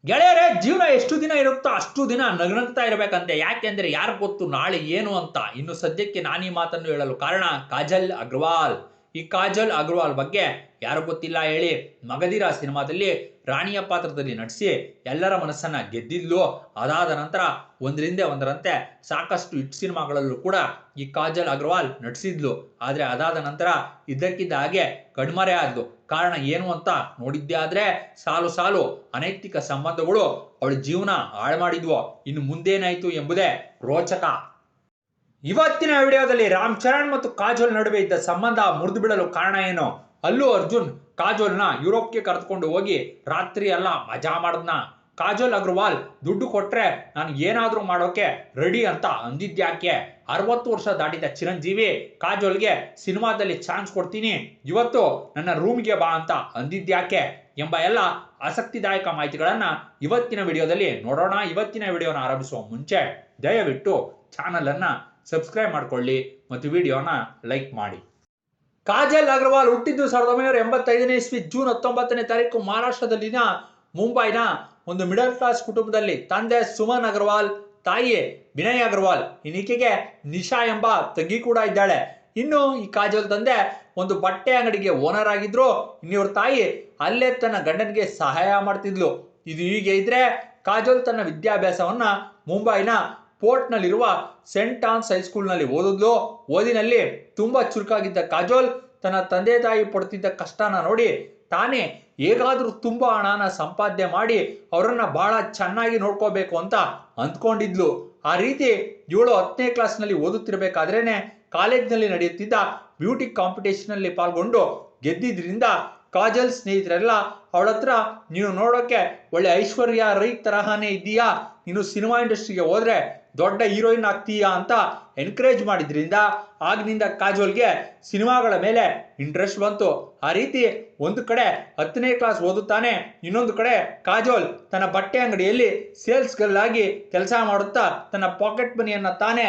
ಗೆಳೆಯರೇ, ಜೀವನ ಎಷ್ಟು ದಿನ ಇರುತ್ತೋ ಅಷ್ಟು ದಿನ ನಗ್ನಗ್ತಾ ಇರಬೇಕಂತೆ. ಯಾಕೆಂದ್ರೆ ಯಾರು ಗೊತ್ತು ನಾಳೆ ಏನು ಅಂತ. ಇನ್ನು ಸದ್ಯಕ್ಕೆ ನಾನು ಈ ಮಾತನ್ನು ಹೇಳಲು ಕಾರಣ ಕಾಜಲ್ ಅಗ್ರವಾಲ್. ಈ ಕಾಜಲ್ ಅಗ್ರವಾಲ್ ಬಗ್ಗೆ ಯಾರು ಗೊತ್ತಿಲ್ಲ ಹೇಳಿ. ಮಗಧೀರ ಸಿನಿಮಾದಲ್ಲಿ ರಾಣಿಯ ಪಾತ್ರದಲ್ಲಿ ನಟಿಸಿ ಎಲ್ಲರ ಮನಸ್ಸನ್ನ ಗೆದ್ದಿದ್ಲು. ಅದಾದ ನಂತರ ಒಂದರಿಂದ ಒಂದರಂತೆ ಸಾಕಷ್ಟು ಹಿಟ್ ಸಿನಿಮಾಗಳಲ್ಲೂ ಕೂಡ ಈ ಕಾಜಲ್ ಅಗ್ರವಾಲ್ ನಟಿಸಿದ್ಲು. ಆದ್ರೆ ಅದಾದ ನಂತರ ಇದ್ದಕ್ಕಿದ್ದ ಹಾಗೆ ಕಣ್ಮರೆ ಆದ್ಲು. ಕಾರಣ ಏನು ಅಂತ ನೋಡಿದ್ದೆ ಆದ್ರೆ ಸಾಲು ಸಾಲು ಅನೈತಿಕ ಸಂಬಂಧಗಳು ಅವಳ ಜೀವನ ಹಾಳು ಮಾಡಿದ್ವು. ಇನ್ನು ಮುಂದೇನಾಯ್ತು ಎಂಬುದೇ ರೋಚಕ. ಇವತ್ತಿನ ವಿಡಿಯೋದಲ್ಲಿ ರಾಮ್ ಚರಣ್ ಮತ್ತು ಕಾಜೋಲ್ ನಡುವೆ ಇದ್ದ ಸಂಬಂಧ ಮುರಿದು ಬಿಡಲು ಕಾರಣ ಏನು? ಅಲ್ಲು ಅರ್ಜುನ್ ಕಾಜೋಲ್ನ ಯುರೋಪ್ಗೆ ಕರೆದುಕೊಂಡು ಹೋಗಿ ರಾತ್ರಿ ಎಲ್ಲ ಮಜಾ ಮಾಡದ್ನ. ಕಾಜೋಲ್ ಅಗ್ರವಾಲ್ ದುಡ್ಡು ಕೊಟ್ರೆ ನಾನು ಏನಾದ್ರೂ ಮಾಡೋಕೆ ರೆಡಿ ಅಂತ ಅಂದಿದ್ಯಾಕೆ? 60 ವರ್ಷ ದಾಟಿದ ಚಿರಂಜೀವಿ ಕಾಜೋಲ್ಗೆ ಸಿನಿಮಾದಲ್ಲಿ ಚಾನ್ಸ್ ಕೊಡ್ತೀನಿ, ಇವತ್ತು ನನ್ನ ರೂಮ್ಗೆ ಬಾ ಅಂತ ಅಂದಿದ್ಯಾಕೆ ಎಂಬ ಎಲ್ಲ ಆಸಕ್ತಿದಾಯಕ ಮಾಹಿತಿಗಳನ್ನ ಇವತ್ತಿನ ವಿಡಿಯೋದಲ್ಲಿ ನೋಡೋಣ. ಇವತ್ತಿನ ವಿಡಿಯೋನ ಆರಂಭಿಸುವ ಮುಂಚೆ ದಯವಿಟ್ಟು ಚಾನಲ್ ಅನ್ನ ಸಬ್ಸ್ಕ್ರೈಬ್ ಮಾಡ್ಕೊಳ್ಳಿ ಮತ್ತು ವಿಡಿಯೋನ ಲೈಕ್ ಮಾಡಿ. ಕಾಜಲ್ ಅಗ್ರವಾಲ್ ಹುಟ್ಟಿದ್ದು 1985ನೇ ಇಸ್ವಿ ಜೂನ್ 19ನೇ ತಾರೀಕು ಮಹಾರಾಷ್ಟ್ರದಲ್ಲಿನ ಮುಂಬೈನ ಒಂದು ಮಿಡಲ್ ಕ್ಲಾಸ್ ಕುಟುಂಬದಲ್ಲಿ. ತಂದೆ ಸುಮನ್ ಅಗ್ರವಾಲ್, ತಾಯಿ ವಿನಯ್ ಅಗ್ರವಾಲ್. ಈಕೆಗೆ ನಿಶಾ ಎಂಬ ತಂಗಿ ಕೂಡ ಇದ್ದಾಳೆ. ಇನ್ನು ಈ ಕಾಜಲ್ ತಂದೆ ಒಂದು ಬಟ್ಟೆ ಅಂಗಡಿಗೆ ಓನರ್ ಆಗಿದ್ರು. ಇನ್ನಿವ್ರ ತಾಯಿ ಅಲ್ಲೇ ತನ್ನ ಗಂಡನಿಗೆ ಸಹಾಯ ಮಾಡ್ತಿದ್ಲು. ಇದು ಹೀಗೆ ಇದ್ರೆ ಕಾಜಲ್ ತನ್ನ ವಿದ್ಯಾಭ್ಯಾಸವನ್ನ ಮುಂಬೈನ ಪೋರ್ಟ್ನಲ್ಲಿರುವ ಸೆಂಟ್ ಆನ್ಸ್ ಹೈಸ್ಕೂಲ್ನಲ್ಲಿ ಓದಿದ್ಲು. ಓದಿನಲ್ಲಿ ತುಂಬಾ ಚುರುಕಾಗಿದ್ದ ಕಾಜೋಲ್ ತನ್ನ ತಂದೆ ತಾಯಿ ಪಡ್ತಿದ್ದ ಕಷ್ಟನ ನೋಡಿ ತಾನೇ ಹೇಗಾದ್ರೂ ತುಂಬಾ ಹಣನ ಸಂಪಾದನೆ ಮಾಡಿ ಅವರನ್ನ ಬಹಳ ಚೆನ್ನಾಗಿ ನೋಡ್ಕೋಬೇಕು ಅಂತ ಅಂದ್ಕೊಂಡಿದ್ಲು. ಆ ರೀತಿ ಇವಳು 10ನೇ ಕ್ಲಾಸ್ನಲ್ಲಿ ಓದುತ್ತಿರಬೇಕಾದ್ರೇನೆ ಕಾಲೇಜ್ನಲ್ಲಿ ನಡೆಯುತ್ತಿದ್ದ ಬ್ಯೂಟಿ ಕಾಂಪಿಟೇಷನ್ ಅಲ್ಲಿ ಪಾಲ್ಗೊಂಡು ಗೆದ್ದಿದ್ರಿಂದ ಕಾಜಲ್ ಸ್ನೇಹಿತರೆಲ್ಲ ಅವಳ ಹತ್ರ ನೀನು ನೋಡೋಕೆ ಒಳ್ಳೆ ಐಶ್ವರ್ಯ ರೈ ತರಹನೇ ಇದ್ದೀಯಾ, ನೀನು ಸಿನಿಮಾ ಇಂಡಸ್ಟ್ರಿಗೆ ಹೋದ್ರೆ ದೊಡ್ಡ ಹೀರೋಯಿನ್ ಆಗ್ತೀಯಾ ಅಂತ ಎನ್ಕರೇಜ್ ಮಾಡಿದ್ರಿಂದ ಆಗಿನಿಂದ ಕಾಜೋಲ್ಗೆ ಸಿನಿಮಾಗಳ ಮೇಲೆ ಇಂಟ್ರೆಸ್ಟ್ ಬಂತು. ಆ ರೀತಿ ಒಂದು ಕಡೆ 10ನೇ ಕ್ಲಾಸ್ ಓದುತ್ತಾನೆ, ಇನ್ನೊಂದು ಕಡೆ ಕಾಜೋಲ್ ತನ್ನ ಬಟ್ಟೆ ಅಂಗಡಿಯಲ್ಲಿ ಸೇಲ್ಸ್ ಗರ್ಲ್ ಆಗಿ ಕೆಲಸ ಮಾಡುತ್ತಾ ತನ್ನ ಪಾಕೆಟ್ ಮನಿಯನ್ನ ತಾನೇ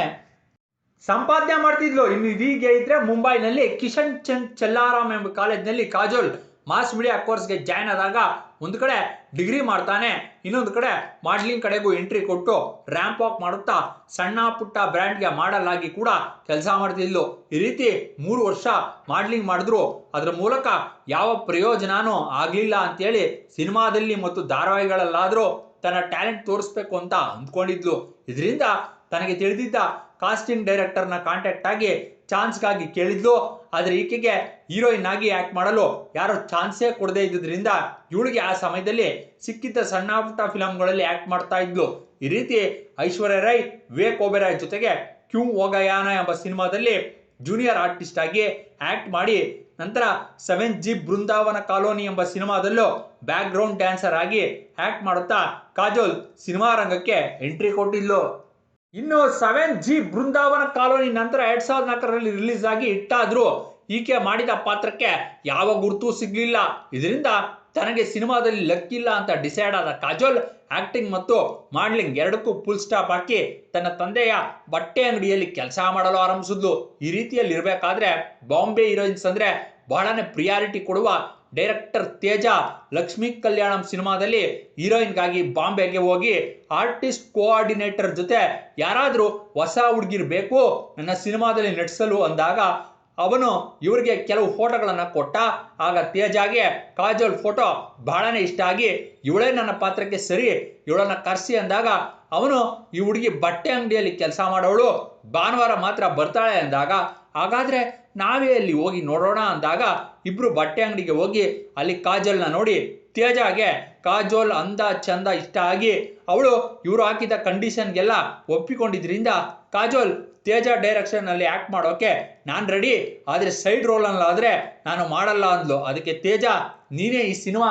ಸಂಪಾದನೆ ಮಾಡ್ತಿದ್ಲು. ಇನ್ನು ಇದೀಗೆ ಇದ್ರೆ ಮುಂಬೈನಲ್ಲಿ ಕಿಶನ್ ಚಂದ್ ಚೆಲ್ಲಾರಾಮ್ ಎಂಬ ಕಾಲೇಜ್ನಲ್ಲಿ ಕಾಜೋಲ್ ಮಾಸ್ ಮೀಡಿಯಾ ಕೋರ್ಸ್ಗೆ ಜಾಯ್ನ್ ಆದಾಗ ಒಂದು ಕಡೆ ಡಿಗ್ರಿ ಮಾಡ್ತಾನೆ, ಇನ್ನೊಂದು ಕಡೆ ಮಾಡ್ಲಿಂಗ್ ಕಡೆಗೂ ಎಂಟ್ರಿ ಕೊಟ್ಟು ರ್ಯಾಂಪ್ ವಾಕ್ ಮಾಡುತ್ತಾ ಸಣ್ಣ ಪುಟ್ಟ ಬ್ರ್ಯಾಂಡ್ಗೆ ಮಾಡಲ್ ಆಗಿ ಕೂಡ ಕೆಲಸ ಮಾಡ್ತಿದ್ಲು. ಈ ರೀತಿ 3 ವರ್ಷ ಮಾಡ್ಲಿಂಗ್ ಮಾಡಿದ್ರು. ಅದರ ಮೂಲಕ ಯಾವ ಪ್ರಯೋಜನನೂ ಆಗ್ಲಿಲ್ಲ ಅಂತೇಳಿ ಸಿನಿಮಾದಲ್ಲಿ ಮತ್ತು ಧಾರಾವಾಹಿಗಳಲ್ಲಾದ್ರೂ ತನ್ನ ಟ್ಯಾಲೆಂಟ್ ತೋರಿಸ್ಬೇಕು ಅಂತ ಅಂದ್ಕೊಂಡಿದ್ಲು. ಇದರಿಂದ ತನಗೆ ತಿಳಿದಿದ್ದ ಕಾಸ್ಟಿಂಗ್ ಡೈರೆಕ್ಟರ್ನ ಕಾಂಟ್ಯಾಕ್ಟ್ ಆಗಿ ಚಾನ್ಸ್ಗಾಗಿ ಕೇಳಿದ್ಲು. ಆದರೆ ಈಕೆಗೆ ಹೀರೋಯಿನ್ ಆಗಿ ಆಕ್ಟ್ ಮಾಡಲು ಯಾರು ಚಾನ್ಸೇ ಕೊಡದೇ ಇದ್ದುದರಿಂದ ಇವಳಿಗೆ ಆ ಸಮಯದಲ್ಲಿ ಸಿಕ್ಕಿದ್ದ ಸಣ್ಣ ಪುಟ್ಟ ಫಿಲಂಗಳಲ್ಲಿ ಆಕ್ಟ್ ಮಾಡ್ತಾ ಇದ್ಲು. ಈ ರೀತಿ ಐಶ್ವರ್ಯ ರೈ, ವಿವೇಕ್ ಒಬೆರಾಯ್ ಜೊತೆಗೆ ಕ್ಯೂ ಹೋಗಯಾನ ಎಂಬ ಸಿನಿಮಾದಲ್ಲಿ ಜೂನಿಯರ್ ಆರ್ಟಿಸ್ಟ್ ಆಗಿ ಆಕ್ಟ್ ಮಾಡಿ ನಂತರ 7G ಬೃಂದಾವನ ಕಾಲೋನಿ ಎಂಬ ಸಿನಿಮಾದಲ್ಲೂ ಬ್ಯಾಕ್ ಗ್ರೌಂಡ್ ಡ್ಯಾನ್ಸರ್ ಆಗಿ ಆಕ್ಟ್ ಮಾಡುತ್ತಾ ಕಾಜೋಲ್ ಸಿನಿಮಾ ರಂಗಕ್ಕೆ ಎಂಟ್ರಿ ಕೊಟ್ಟಿದ್ಲು. ಇನ್ನು 7G ಬೃಂದಾವನ ಕಾಲೋನಿ ನಂತರ 2004ರಲ್ಲಿ ರಿಲೀಸ್ ಆಗಿ ಹಿಟ್ಟಾದ್ರು. ಈಕೆ ಮಾಡಿದ ಪಾತ್ರಕ್ಕೆ ಯಾವ ಗುರುತು ಸಿಗ್ಲಿಲ್ಲ. ಇದರಿಂದ ತನಗೆ ಸಿನಿಮಾದಲ್ಲಿ ಲಕ್ ಇಲ್ಲ ಅಂತ ಡಿಸೈಡ್ ಆದ ಕಾಜೋಲ್ ಆಕ್ಟಿಂಗ್ ಮತ್ತು ಮಾಡ್ಲಿಂಗ್ ಎರಡಕ್ಕೂ ಫುಲ್ ಸ್ಟಾಪ್ ಹಾಕಿ ತನ್ನ ತಂದೆಯ ಬಟ್ಟೆ ಅಂಗಡಿಯಲ್ಲಿ ಕೆಲಸ ಮಾಡಲು ಆರಂಭಿಸಿದ್ಲು. ಈ ರೀತಿಯಲ್ಲಿ ಇರಬೇಕಾದ್ರೆ ಬಾಂಬೆ ಹೀರೋಯಿನ್ಸ್ ಅಂದ್ರೆ ಬಹಳನೇ ಪ್ರಿಯಾರಿಟಿ ಕೊಡುವ ಡೈರೆಕ್ಟರ್ ತೇಜ ಲಕ್ಷ್ಮೀ ಕಲ್ಯಾಣಂ ಸಿನಿಮಾದಲ್ಲಿ ಹೀರೋಯಿನ್ಗಾಗಿ ಬಾಂಬೆಗೆ ಹೋಗಿ ಆರ್ಟಿಸ್ಟ್ ಕೋಆರ್ಡಿನೇಟರ್ ಜೊತೆ ಯಾರಾದ್ರೂ ಹೊಸ ಹುಡುಗಿರ್ ಬೇಕು ನನ್ನ ಸಿನಿಮಾದಲ್ಲಿ ನಟಿಸಲು ಅಂದಾಗ ಅವನು ಇವರಿಗೆ ಕೆಲವು ಫೋಟೋಗಳನ್ನ ಕೊಟ್ಟ. ಆಗ ತೇಜಾಗೆ ಕಾಜೋಲ್ ಫೋಟೋ ಬಹಳನೇ ಇಷ್ಟ ಆಗಿ ಇವಳೇ ನನ್ನ ಪಾತ್ರಕ್ಕೆ ಸರಿ, ಇವಳನ್ನ ಕರೆಸಿ ಅಂದಾಗ ಅವನು ಈ ಹುಡುಗಿ ಬಟ್ಟೆ ಅಂಗಡಿಯಲ್ಲಿ ಕೆಲಸ ಮಾಡೋಳು, ಭಾನುವಾರ ಮಾತ್ರ ಬರ್ತಾಳೆ ಅಂದಾಗ ಹಾಗಾದ್ರೆ ನಾವೇ ಅಲ್ಲಿ ಹೋಗಿ ನೋಡೋಣ ಅಂದಾಗ ಇಬ್ರು ಬಟ್ಟೆ ಅಂಗಡಿಗೆ ಹೋಗಿ ಅಲ್ಲಿ ಕಾಜಲ್ನ ನೋಡಿ ತೇಜಾಗೆ ಕಾಜೋಲ್ ಅಂದ ಚಂದ ಇಷ್ಟ ಆಗಿ ಅವಳು ಇವರು ಹಾಕಿದ ಕಂಡೀಷನ್ಗೆಲ್ಲ ಒಪ್ಪಿಕೊಂಡಿದ್ರಿಂದ ಕಾಜೋಲ್ ತೇಜ ಡೈರೆಕ್ಷನ್ ಅಲ್ಲಿ ಆಕ್ಟ್ ಮಾಡೋಕೆ ನಾನು ರೆಡಿ, ಆದ್ರೆ ಸೈಡ್ ರೋಲ್ ಅಲ್ಲಾದ್ರೆ ನಾನು ಮಾಡಲ್ಲ ಅಂದ್ಲು. ಅದಕ್ಕೆ ತೇಜ ನೀನೇ ಈ ಸಿನಿಮಾ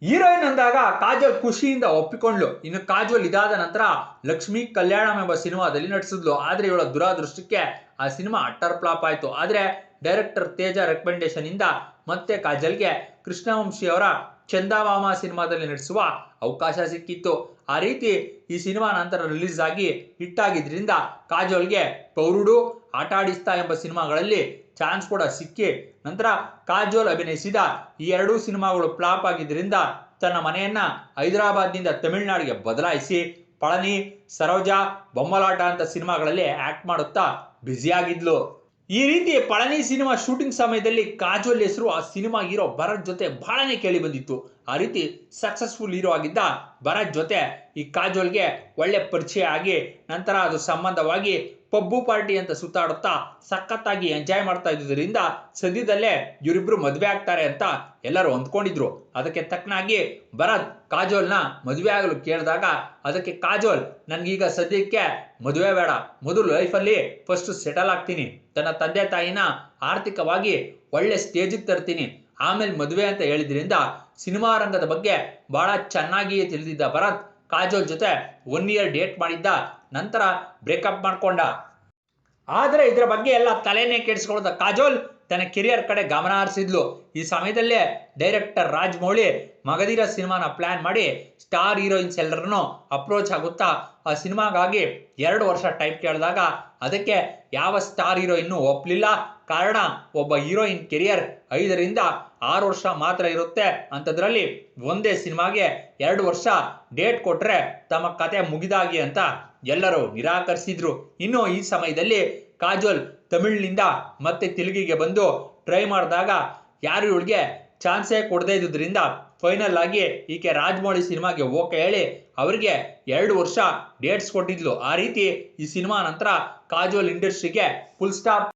ಹೀರೋಯಿನ್ ಅಂದಾಗ ಕಾಜೋಲ್ ಖುಷಿಯಿಂದ ಒಪ್ಪಿಕೊಂಡ್ಲು. ಇನ್ನು ಕಾಜೋಲ್ ಇದಾದ ನಂತರ ಲಕ್ಷ್ಮೀ ಕಲ್ಯಾಣಂ ಎಂಬ ಸಿನಿಮಾದಲ್ಲಿ ನಟಿಸಿದ್ಲು. ಆದ್ರೆ ಇವಳ ದುರಾದೃಷ್ಟಕ್ಕೆ ಆ ಸಿನಿಮಾ ಅಟ್ಟರ್ ಫ್ಲಾಪ್ ಆಯ್ತು. ಆದ್ರೆ ಡೈರೆಕ್ಟರ್ ತೇಜ ರೆಕಮೆಂಡೇಶನ್ ಇಂದ ಮತ್ತೆ ಕಾಜಲ್ಗೆ ಕೃಷ್ಣವಂಶಿ ಅವರ ಚಂದಮಾಮ ಸಿನಿಮಾದಲ್ಲಿ ನಟಿಸುವ ಅವಕಾಶ ಸಿಕ್ಕಿತ್ತು. ಆ ರೀತಿ ಈ ಸಿನಿಮಾ ನಂತರ ರಿಲೀಸ್ ಆಗಿ ಹಿಟ್ ಆಗಿದ್ರಿಂದ ಕಾಜೋಲ್ಗೆ ಪೌರುಡು, ಆಟ ಆಡಿಸ್ತಾ ಎಂಬ ಸಿನಿಮಾಗಳಲ್ಲಿ ಚಾನ್ಸ್ ಕೂಡ ಸಿಕ್ಕಿ ನಂತರ ಕಾಜೋಲ್ ಅಭಿನಯಿಸಿದ ಈ ಎರಡೂ ಸಿನಿಮಾಗಳು ಫ್ಲಾಪ್ ಆಗಿದ್ದರಿಂದ ತನ್ನ ಮನೆಯನ್ನ ಹೈದರಾಬಾದ್ನಿಂದ ತಮಿಳುನಾಡಿಗೆ ಬದಲಾಯಿಸಿ ಪಳನಿ, ಸರೋಜಾ, ಬೊಮ್ಮಲಾಟ ಅಂತ ಸಿನಿಮಾಗಳಲ್ಲಿ ಆಕ್ಟ್ ಮಾಡುತ್ತಾ ಬ್ಯುಸಿಯಾಗಿದ್ಲು. ಈ ರೀತಿ ಪಳನಿ ಸಿನಿಮಾ ಶೂಟಿಂಗ್ ಸಮಯದಲ್ಲಿ ಕಾಜೋಲ್ ಹೆಸರು ಆ ಸಿನಿಮಾ ಹೀರೋ ಭರತ್ ಜೊತೆ ಬಹಳನೇ ಕೇಳಿ ಬಂದಿತ್ತು. ಆ ರೀತಿ ಸಕ್ಸಸ್ಫುಲ್ ಹೀರೋ ಆಗಿದ್ದ ಭರತ್ ಜೊತೆ ಈ ಕಾಜೋಲ್ಗೆ ಒಳ್ಳೆ ಪರಿಚಯ ಆಗಿ ನಂತರ ಅದು ಸಂಬಂಧವಾಗಿ ಪಬ್ಬು ಪಾರ್ಟಿ ಅಂತ ಸುತ್ತಾಡುತ್ತಾ ಸಖತ್ತಾಗಿ ಎಂಜಾಯ್ ಮಾಡ್ತಾ ಇದ್ದುದರಿಂದ ಸದ್ಯದಲ್ಲೇ ಇವರಿಬ್ರು ಮದುವೆ ಆಗ್ತಾರೆ ಅಂತ ಎಲ್ಲರೂ ಅಂದ್ಕೊಂಡಿದ್ರು. ಅದಕ್ಕೆ ತಕ್ಕನಾಗಿ ಭರತ್ ಕಾಜೋಲ್ನ ಮದುವೆ ಆಗಲು ಕೇಳಿದಾಗ ಅದಕ್ಕೆ ಕಾಜೋಲ್, ನನ್ಗೀಗ ಸದ್ಯಕ್ಕೆ ಮದುವೆ ಬೇಡ, ಮೊದಲು ಲೈಫಲ್ಲಿ ಫಸ್ಟ್ ಸೆಟಲ್ ಆಗ್ತೀನಿ, ತನ್ನ ತಂದೆ ತಾಯಿನ ಆರ್ಥಿಕವಾಗಿ ಒಳ್ಳೆ ಸ್ಟೇಜಿಗೆ ತರ್ತೀನಿ, ಆಮೇಲೆ ಮದುವೆ ಅಂತ ಹೇಳಿದ್ರಿಂದ ಸಿನಿಮಾ ರಂಗದ ಬಗ್ಗೆ ಬಹಳ ಚೆನ್ನಾಗಿಯೇ ತಿಳಿದಿದ್ದ ಭರತ್ ಕಾಜೋಲ್ ಜೊತೆ 1 year ಡೇಟ್ ಮಾಡಿದ್ದ. ನಂತರ ಬ್ರೇಕಪ್ ಮಾಡ್ಕೊಂಡ. ಆದರೆ ಇದರ ಬಗ್ಗೆ ಎಲ್ಲ ತಲೆನೇ ಕೆಡಿಸ್ಕೊಳ್ಳದ ಕಾಜೋಲ್ ತನ್ನ ಕೆರಿಯರ್ ಕಡೆ ಗಮನ ಹರಿಸಿದ್ಲು. ಈ ಸಮಯದಲ್ಲೇ ಡೈರೆಕ್ಟರ್ ರಾಜಮೌಳಿ ಮಗಧೀರ ಸಿನಿಮಾನ ಪ್ಲಾನ್ ಮಾಡಿ ಸ್ಟಾರ್ ಹೀರೋಯಿನ್ಸ್ ಎಲ್ಲರನ್ನು ಅಪ್ರೋಚ್ ಆಗುತ್ತಾ ಆ ಸಿನಿಮಾಗಾಗಿ 2 ವರ್ಷ ಟೈಮ್ ಕೇಳಿದಾಗ ಅದಕ್ಕೆ ಯಾವ ಸ್ಟಾರ್ ಹೀರೋಯಿನ್ನು ಒಪ್ಪಲಿಲ್ಲ. ಕಾರಣ, ಒಬ್ಬ ಹೀರೋಯಿನ್ ಕೆರಿಯರ್ 5 ರಿಂದ 6 ವರ್ಷ ಮಾತ್ರ ಇರುತ್ತೆ, ಅಂಥದ್ರಲ್ಲಿ ಒಂದೇ ಸಿನಿಮಾಗೆ 2 ವರ್ಷ ಡೇಟ್ ಕೊಟ್ರೆ ತಮ್ಮ ಕತೆ ಮುಗಿದಾಗಿ ಅಂತ ಎಲ್ಲರೂ ನಿರಾಕರಿಸಿದ್ರು. ಇನ್ನು ಈ ಸಮಯದಲ್ಲಿ ಕಾಜೋಲ್ ತಮಿಳಿನಿಂದ ಮತ್ತೆ ತೆಲುಗಿಗೆ ಬಂದು ಟ್ರೈ ಮಾಡಿದಾಗ ಯಾರು ಇವಳಿಗೆ ಚಾನ್ಸೇ ಕೊಡದೇ ಇದ್ದುದರಿಂದ ಫೈನಲ್ ಆಗಿ ಈಕೆ ರಾಜಮೌಳಿ ಸಿನಿಮಾಗೆ ಓಕೆ ಹೇಳಿ ಅವರಿಗೆ 2 ವರ್ಷ ಡೇಟ್ಸ್ ಕೊಟ್ಟಿದ್ಲು. ಆ ರೀತಿ ಈ ಸಿನಿಮಾ ನಂತರ ಕಾಜೋಲ್ ಇಂಡಸ್ಟ್ರಿಗೆ ಫುಲ್ ಸ್ಟಾಪ್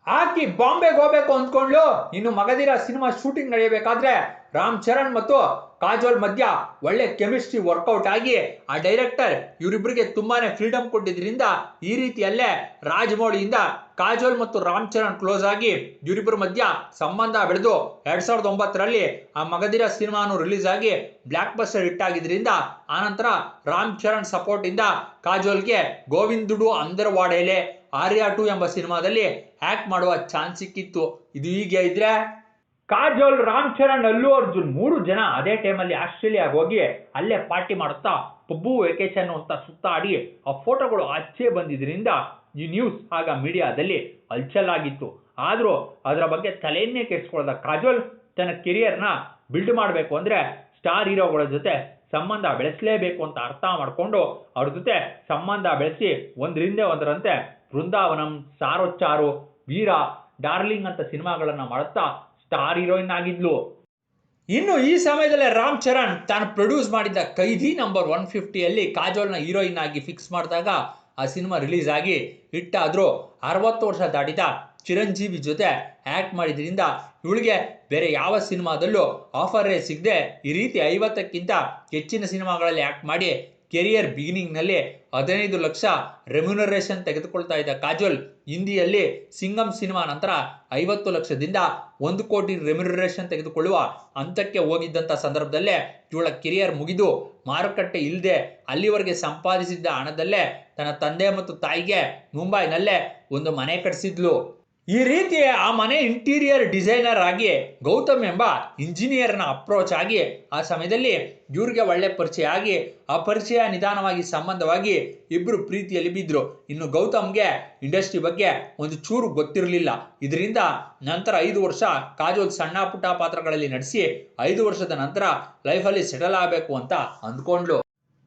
ಹಾಕಿ ಬಾಂಬೆಗೆ ಹೋಗ್ಬೇಕು ಅಂದ್ಕೊಂಡ್ಲು. ಇನ್ನು ಮಗಧೀರ ಸಿನಿಮಾ ಶೂಟಿಂಗ್ ನಡೆಯಬೇಕಾದ್ರೆ ರಾಮ್ ಚರಣ್ ಮತ್ತು ಕಾಜೋಲ್ ಮಧ್ಯ ಒಳ್ಳೆ ಕೆಮಿಸ್ಟ್ರಿ ವರ್ಕೌಟ್ ಆಗಿ ಆ ಡೈರೆಕ್ಟರ್ ಇವರಿಬ್ಬರಿಗೆ ತುಂಬಾನೇ ಫ್ರೀಡಮ್ ಕೊಟ್ಟಿದ್ರಿಂದ ಈ ರೀತಿಯಲ್ಲೇ ರಾಜಮೌಳಿಯಿಂದ ಕಾಜೋಲ್ ಮತ್ತು ರಾಮ್ ಚರಣ್ ಕ್ಲೋಸ್ ಆಗಿ ಇವರಿಬ್ಬರ ಮಧ್ಯ ಸಂಬಂಧ ಬೆಳೆದು 2009ರಲ್ಲಿ ಆ ಮಗಧೀರ ಸಿನಿಮಾನು ರಿಲೀಸ್ ಆಗಿ ಬ್ಲಾಕ್ ಬಸ್ಟರ್ ಹಿಟ್ ಆಗಿದ್ರಿಂದ ಆನಂತರ ರಾಮ್ ಚರಣ್ ಸಪೋರ್ಟ್ ಇಂದ ಕಾಜೋಲ್ಗೆ ಗೋವಿಂದುಡು ಅಂದರ್ವಾಡೇಲೆ ಆರ್ಯ 2 ಎಂಬ ಸಿನಿಮಾದಲ್ಲಿ ಆಕ್ಟ್ ಮಾಡುವ ಚಾನ್ಸ್ ಸಿಕ್ಕಿತ್ತು. ಇದು ಹೀಗೆ ಇದ್ರೆ ಕಾಜೋಲ್, ರಾಮ್ ಚರಣ್, ಅಲ್ಲು ಅರ್ಜುನ್ 3 ಜನ ಅದೇ ಟೈಮಲ್ಲಿ ಆಸ್ಟ್ರೇಲಿಯಾಗೆ ಹೋಗಿ ಅಲ್ಲೇ ಪಾರ್ಟಿ ಮಾಡುತ್ತಾ ಪಬ್ಬು ವೆಕೇಶನ್ ಅಂತ ಸುತ್ತಾಡಿ ಆ ಫೋಟೋಗಳು ಆಚೆ ಬಂದಿದ್ರಿಂದ ಈ ನ್ಯೂಸ್ ಆಗ ಮೀಡಿಯಾದಲ್ಲಿ ಹಲ್ಚಲಾಗಿತ್ತು. ಆದರೂ ಅದರ ಬಗ್ಗೆ ತಲೆಯನ್ನೇ ಕೆಡಿಸ್ಕೊಳ್ಳದ ಕಾಜೋಲ್ ತನ್ನ ಕೆರಿಯರ್ನ ಬಿಲ್ಡ್ ಮಾಡಬೇಕು ಅಂದ್ರೆ ಸ್ಟಾರ್ ಹೀರೋಗಳ ಜೊತೆ ಸಂಬಂಧ ಬೆಳೆಸಲೇಬೇಕು ಅಂತ ಅರ್ಥ ಮಾಡಿಕೊಂಡು ಅವ್ರ ಜೊತೆ ಸಂಬಂಧ ಬೆಳೆಸಿ ಒಂದರಿಂದ ಒಂದರಂತೆ ಬೃಂದಾವನಂ, ಸಾರೋಚ್ಚಾರು, ವೀರ, ಡಾರ್ಲಿಂಗ್ ಅಂತ ಸಿನಿಮಾಗಳನ್ನ ಮಾಡುತ್ತಾ ಸ್ಟಾರ್ ಹೀರೋಯಿನ್ ಆಗಿದ್ಲು. ಇನ್ನು ಈ ಸಮಯದಲ್ಲೇ ರಾಮ್ ಚರಣ್ ತಾನು ಪ್ರೊಡ್ಯೂಸ್ ಮಾಡಿದ್ದ ಕೈದಿ ನಂಬರ್ 150ಯಲ್ಲಿ ಕಾಜೋಲ್ನ ಹೀರೋಯಿನ್ ಆಗಿ ಫಿಕ್ಸ್ ಮಾಡಿದಾಗ ಆ ಸಿನಿಮಾ ರಿಲೀಸ್ ಆಗಿ ಹಿಟ್ ಆದ್ರೂ 60 ವರ್ಷ ದಾಟಿದ ಚಿರಂಜೀವಿ ಜೊತೆ ಆಕ್ಟ್ ಮಾಡಿದ್ರಿಂದ ಇವಳಿಗೆ ಬೇರೆ ಯಾವ ಸಿನಿಮಾದಲ್ಲೂ ಆಫರೇ ಸಿಗದೆ ಈ ರೀತಿ 50ಕ್ಕಿಂತ ಹೆಚ್ಚಿನ ಸಿನಿಮಾಗಳಲ್ಲಿ ಆಕ್ಟ್ ಮಾಡಿ ಕೆರಿಯರ್ ಬಿಗಿನಿಂಗ್ನಲ್ಲಿ 15 ಲಕ್ಷ ರೆಮ್ಯುನರೇಷನ್ ತೆಗೆದುಕೊಳ್ತಾ ಇದ್ದ ಕಾಜೋಲ್ ಹಿಂದಿಯಲ್ಲಿ ಸಿಂಗಂ ಸಿನಿಮಾ ನಂತರ 50 ಲಕ್ಷದಿಂದ 1 ಕೋಟಿ ರೆಮ್ಯುನರೇಷನ್ ತೆಗೆದುಕೊಳ್ಳುವ ಹಂತಕ್ಕೆ ಹೋಗಿದ್ದಂಥ ಸಂದರ್ಭದಲ್ಲೇ ಇವಳ ಕೆರಿಯರ್ ಮುಗಿದು ಮಾರುಕಟ್ಟೆ ಇಲ್ಲದೆ ಅಲ್ಲಿವರೆಗೆ ಸಂಪಾದಿಸಿದ್ದ ಹಣದಲ್ಲೇ ತನ್ನ ತಂದೆ ಮತ್ತು ತಾಯಿಗೆ ಮುಂಬೈನಲ್ಲೇ ಒಂದು ಮನೆ ಕಟ್ಟಿಸಿದ್ಲು. ಈ ರೀತಿ ಆ ಮನೆ ಇಂಟೀರಿಯರ್ ಡಿಸೈನರ್ ಆಗಿ ಗೌತಮ್ ಎಂಬ ಇಂಜಿನಿಯರ್ನ ಅಪ್ರೋಚ್ ಆಗಿ ಆ ಸಮಯದಲ್ಲಿ ಇವ್ರಿಗೆ ಒಳ್ಳೆ ಪರಿಚಯ ಆಗಿ ಆ ಪರಿಚಯ ನಿಧಾನವಾಗಿ ಸಂಬಂಧವಾಗಿ ಇಬ್ರು ಪ್ರೀತಿಯಲ್ಲಿ ಬಿದ್ರು. ಇನ್ನು ಗೌತಮ್ಗೆ ಇಂಡಸ್ಟ್ರಿ ಬಗ್ಗೆ ಒಂದು ಚೂರು ಗೊತ್ತಿರಲಿಲ್ಲ. ಇದರಿಂದ ನಂತರ 5 ವರ್ಷ ಕಾಜೋಲ್ ಸಣ್ಣ ಪುಟ್ಟ ಪಾತ್ರಗಳಲ್ಲಿ ನಟಿಸಿ 5 ವರ್ಷದ ನಂತರ ಲೈಫಲ್ಲಿ ಸೆಟಲ್ ಆಗಬೇಕು ಅಂತ ಅಂದ್ಕೊಂಡ್ಲು.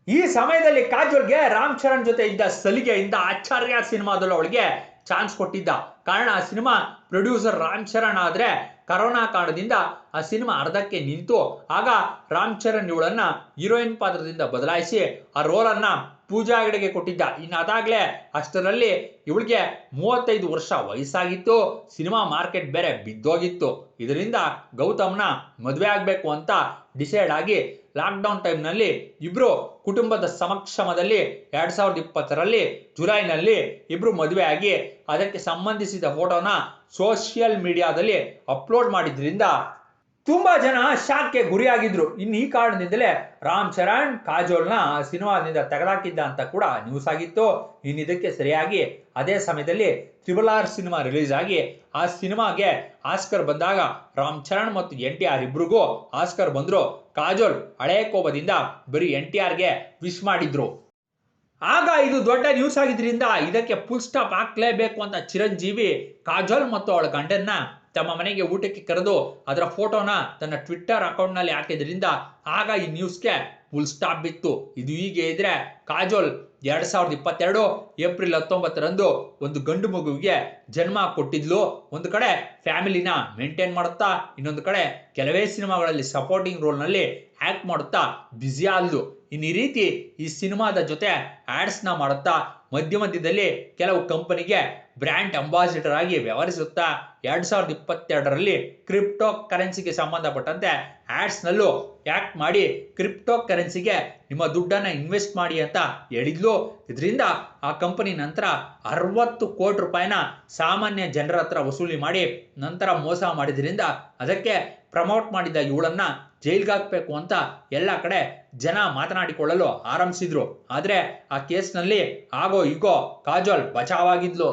ಈ ಸಮಯದಲ್ಲಿ ಕಾಜೋಲ್ಗೆ ರಾಮ್ ಚರಣ್ ಜೊತೆ ಇದ್ದ ಸಲಿಗೆಯಿಂದ ಆಚಾರ್ಯ ಸಿನಿಮಾದಲ್ಲೂ ಅವಳಿಗೆ ಚಾನ್ಸ್ ಕೊಟ್ಟಿದ್ದ. ಕಾರಣ ಆ ಸಿನಿಮಾ ಪ್ರೊಡ್ಯೂಸರ್ ರಾಮ್ ಚರಣ್ ಆದ್ರೆ ಕರೋನಾ ಕಾರಣದಿಂದ ಆ ಸಿನಿಮಾ ಅರ್ಧಕ್ಕೆ ನಿಂತು ಆಗ ರಾಮ್ ಚರಣ್ ಇವಳನ್ನ ಹೀರೋಯಿನ್ ಪಾತ್ರದಿಂದ ಬದಲಾಯಿಸಿ ಆ ರೋಲನ್ನ ಪೂಜಾ ಹೆಗಡೆಗೆ ಕೊಟ್ಟಿದ್ದ. ಇನ್ನು ಅದಾಗ್ಲೇ ಅಷ್ಟರಲ್ಲಿ ಇವಳಿಗೆ 35 ವರ್ಷ ವಯಸ್ಸಾಗಿತ್ತು. ಸಿನಿಮಾ ಮಾರ್ಕೆಟ್ ಬೇರೆ ಬಿದ್ದೋಗಿತ್ತು. ಇದರಿಂದ ಗೌತಮ್ನ ಮದುವೆ ಆಗ್ಬೇಕು ಅಂತ ಡಿಸೈಡ್ ಆಗಿ ಲಾಕ್ಡೌನ್ ಟೈಮ್ನಲ್ಲಿ ಇಬ್ರು ಕುಟುಂಬದ ಸಮಕ್ಷಮದಲ್ಲಿ 2020ರಲ್ಲಿ ಜುಲೈನಲ್ಲಿ ಇಬ್ರು ಮದುವೆ ಆಗಿ ಅದಕ್ಕೆ ಸಂಬಂಧಿಸಿದ ಫೋಟೋನ ಸೋಷಿಯಲ್ ಮೀಡಿಯಾದಲ್ಲಿ ಅಪ್ಲೋಡ್ ಮಾಡಿದ್ರಿಂದ ತುಂಬಾ ಜನ ಶಾಕ್ಗೆ ಗುರಿಯಾಗಿದ್ರು. ಇನ್ನು ಈ ಕಾರಣದಿಂದಲೇ ರಾಮ್ ಚರಣ್ ಕಾಜೋಲ್ನ ಸಿನಿಮಾದಿಂದ ತೆಗೆದಾಕಿದ್ದ ಅಂತ ಕೂಡ ನ್ಯೂಸ್ ಆಗಿತ್ತು. ಇನ್ನು ಇದಕ್ಕೆ ಸರಿಯಾಗಿ ಅದೇ ಸಮಯದಲ್ಲಿ RRR ಸಿನಿಮಾ ರಿಲೀಸ್ ಆಗಿ ಆ ಸಿನಿಮಾಗೆ ಆಸ್ಕರ್ ಬಂದಾಗ ರಾಮ್ ಚರಣ್ ಮತ್ತು NTR ಇಬ್ರಿಗೂ ಆಸ್ಕರ್ ಬಂದ್ರು. ಕಾಜೋಲ್ ಹಳೆ ಕೋಪದಿಂದ ಬರೀ NTRಗೆ ವಿಶ್ ಮಾಡಿದ್ರು. ಆಗ ಇದು ದೊಡ್ಡ ನ್ಯೂಸ್ ಆಗಿದ್ರಿಂದ ಇದಕ್ಕೆ ಫುಲ್ ಸ್ಟಾಪ್ ಹಾಕ್ಲೇಬೇಕು ಅಂತ ಚಿರಂಜೀವಿ ಕಾಜೋಲ್ ಮತ್ತು ಅವಳ ಗಂಡನ್ನ ತಮ್ಮ ಮನೆಗೆ ಊಟಕ್ಕೆ ಕರೆದು ಅದರ ಫೋಟೋನ ತನ್ನ ಟ್ವಿಟ್ಟರ್ ಅಕೌಂಟ್ನಲ್ಲಿ ಹಾಕಿದ್ರಿಂದ ಆಗ ಈ ನ್ಯೂಸ್ಗೆ ಫುಲ್ ಸ್ಟಾಪ್ ಬಿತ್ತು. ಇದು ಹೀಗೆ ಇದ್ರೆ ಕಾಜೋಲ್ 2022 ಏಪ್ರಿಲ್ 19ರಂದು ಒಂದು ಗಂಡು ಮಗುವಿಗೆ ಜನ್ಮ ಕೊಟ್ಟಿದ್ಲು. ಒಂದು ಕಡೆ ಫ್ಯಾಮಿಲಿನ ಮೇಂಟೈನ್ ಮಾಡುತ್ತಾ, ಇನ್ನೊಂದು ಕಡೆ ಕೆಲವೇ ಸಿನಿಮಾಗಳಲ್ಲಿ ಸಪೋರ್ಟಿಂಗ್ ರೋಲ್ನಲ್ಲಿ ಆಕ್ಟ್ ಮಾಡುತ್ತಾ ಬ್ಯುಸಿ ಆದ್ಲು. ಈ ರೀತಿ ಈ ಸಿನಿಮಾದ ಜೊತೆ ಆಡ್ಸ್ನ ಮಾಡುತ್ತಾ ಮಧ್ಯದಲ್ಲಿ ಕೆಲವು ಕಂಪನಿಗೆ ಬ್ರ್ಯಾಂಡ್ ಅಂಬಾಸಿಡರ್ ಆಗಿ ವ್ಯವಹರಿಸುತ್ತಾ 2022ರಲ್ಲಿ ಕ್ರಿಪ್ಟೋ ಕರೆನ್ಸಿಗೆ ಸಂಬಂಧಪಟ್ಟಂತೆ ಆಡ್ಸ್ನಲ್ಲೂ ಆಕ್ಟ್ ಮಾಡಿ ಕ್ರಿಪ್ಟೋ ಕರೆನ್ಸಿಗೆ ನಿಮ್ಮ ದುಡ್ಡನ್ನು ಇನ್ವೆಸ್ಟ್ ಮಾಡಿ ಅಂತ ಹೇಳಿದ್ಲು. ಇದರಿಂದ ಆ ಕಂಪನಿ ನಂತರ 60 ಕೋಟಿ ರೂಪಾಯಿನ ಸಾಮಾನ್ಯ ಜನರ ಹತ್ರ ವಸೂಲಿ ಮಾಡಿ ನಂತರ ಮೋಸ ಮಾಡಿದ್ರಿಂದ ಅದಕ್ಕೆ ಪ್ರಮೋಟ್ ಮಾಡಿದ ಇವಳನ್ನ ಜೈಲ್ಗೆ ಹಾಕಬೇಕು ಅಂತ ಎಲ್ಲ ಕಡೆ ಜನ ಮಾತನಾಡಿಕೊಳ್ಳಲು ಆರಂಭಿಸಿದ್ರು. ಆದ್ರೆ ಆ ಕೇಸ್ನಲ್ಲಿ ಆಗೋ ಈಗೋ ಕಾಜೋಲ್ ಬಚಾವಾಗಿದ್ಲು.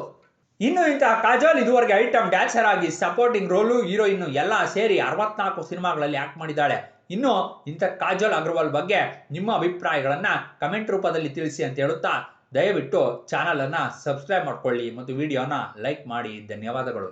ಇನ್ನು ಇಂತಹ ಕಾಜೋಲ್ ಇದುವರೆಗೆ ಐಟಮ್ ಡ್ಯಾನ್ಸರ್ ಆಗಿ ಸಪೋರ್ಟಿಂಗ್ ರೋಲು, ಹೀರೋಯಿನ್ ಎಲ್ಲ ಸೇರಿ 64 ಸಿನಿಮಾಗಳಲ್ಲಿ ಆಕ್ಟ್ ಮಾಡಿದ್ದಾಳೆ. ಇನ್ನು ಇಂಥ ಕಾಜೋಲ್ ಅಗ್ರವಾಲ್ ಬಗ್ಗೆ ನಿಮ್ಮ ಅಭಿಪ್ರಾಯಗಳನ್ನ ಕಮೆಂಟ್ ರೂಪದಲ್ಲಿ ತಿಳಿಸಿ ಅಂತ ಹೇಳುತ್ತಾ ದಯವಿಟ್ಟು ಚಾನಲ್ ಅನ್ನ ಸಬ್ಸ್ಕ್ರೈಬ್ ಮಾಡ್ಕೊಳ್ಳಿ ಮತ್ತು ವಿಡಿಯೋನ ಲೈಕ್ ಮಾಡಿ. ಧನ್ಯವಾದಗಳು.